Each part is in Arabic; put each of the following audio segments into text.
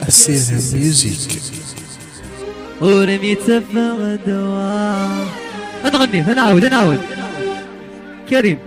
السيرة ميوزيك ورميت فغدوة. نغني نعاود كريم.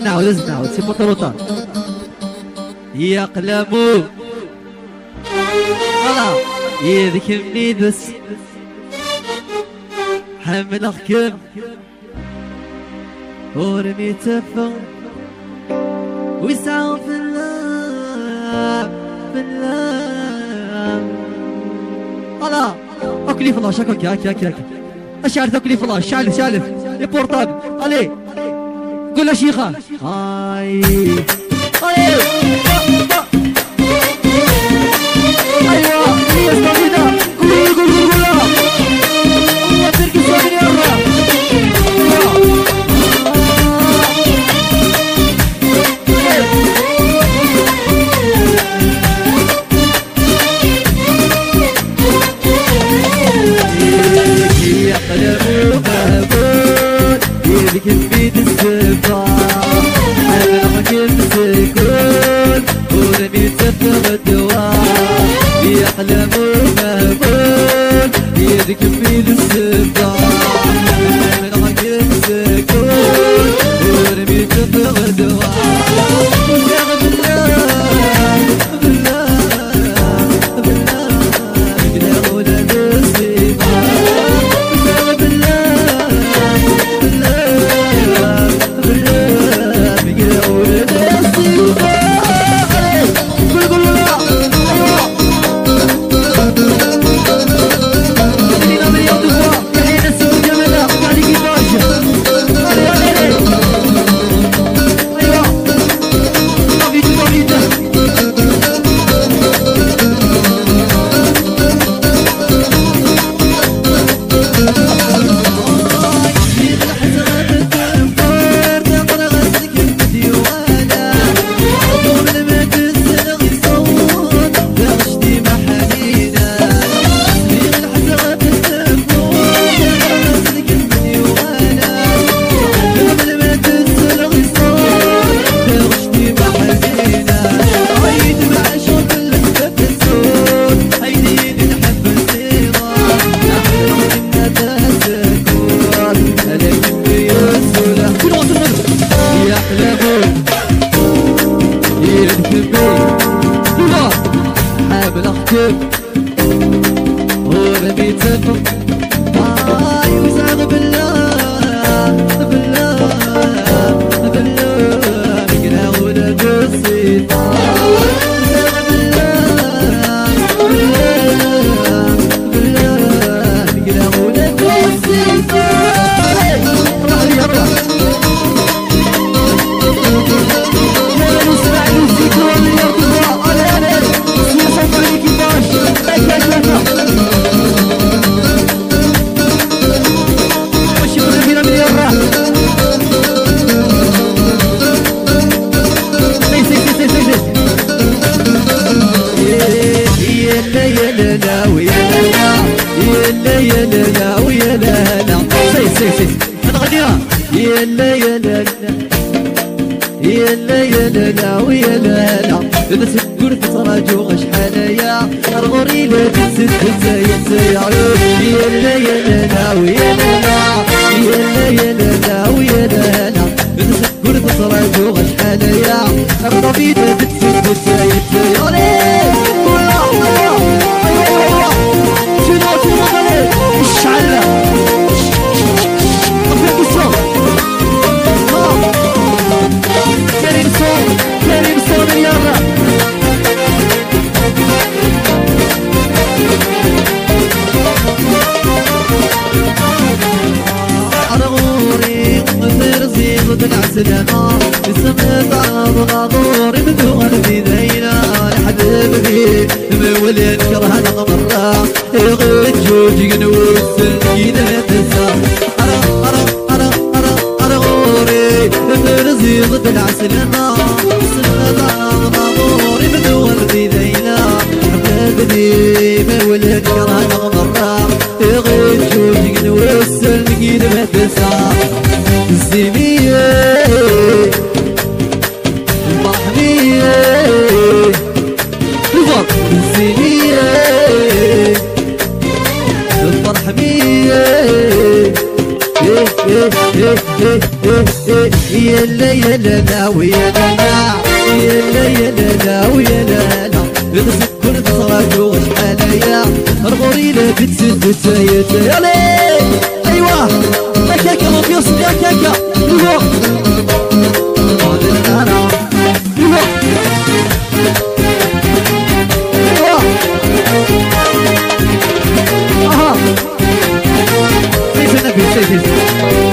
نعاود سي بطروطان يا قلمو فوالا يذكرني بس حمل أخكم ورمي تفا ويسعوا في الله فوالا أكلي فلاش هكا أشعل أكلي فلاش شالف لي بورتابل ألي قول يا شيخة هاي ايوه هي الصديقة قول الله تركي صابر يا رب يا قلبي مهبول يذكر بيد السفا سكون ورمي تفغ الدواء يحلم مهبول يذكر في السباع من عقل سكون ورمي تفغ الدواء ورمي تفغ وزعق بالله مقلاونا بالصيفة مقلاونا بالصيفة يلا ويا لا إذا سكر تراجو غش حنايا الغوري لا تنسد تزايد يلا ويا لا ويا لا إذا سكر تراجو غش حنايا الغوري لا تنسد تزايد بالعسلامة السماء طاب غاضور بدو قلبي ذينا حبيبي مولد كرهنا مرة غير جوجي نوس كيدا تنسى أنا غوري مرزيغ بالعسلامة السماء طاب غاضور بدو قلبي ذينا حبيبي مولد كرهنا مرة غير جوجي نوس كيدا تنسى الزمية المحمية الزمية المرحمية يلا يلا لا ويا لا يلا يلا لا ويا لا يغسل كل تصرف وشحاليا الغوريلة بتسد بتسيت يا ليل ايوه يا كاكا ما بيصل يا كاكا ايوه اها سيف النبي سيف